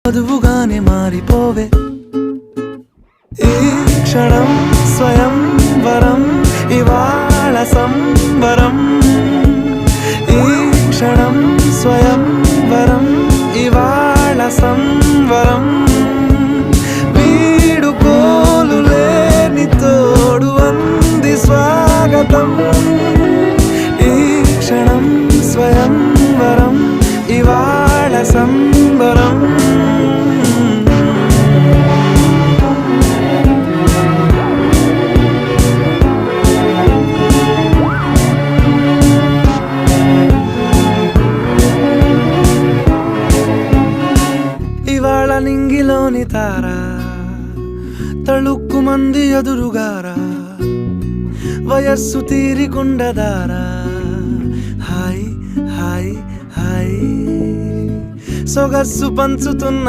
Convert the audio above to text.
వధువుగానే మారిపోవే ఈ క్షణం స్వయం వరం ఇవాళ సంబరం ఈ క్షణం స్వయం వరం ఇవాళ సంవరం వీడుకోలు లేని తోడు అంది స్వాగతం ఈ క్షణం స్వయం వరం ఇవాళ సంబరం ఇవాళ నింగిలోని తారా తళుక్కు మంది ఎదురుగారా వయస్సు తీరికుండదారా హాయ్ హాయ్ హాయ్ సొగస్సు పంచుతున్న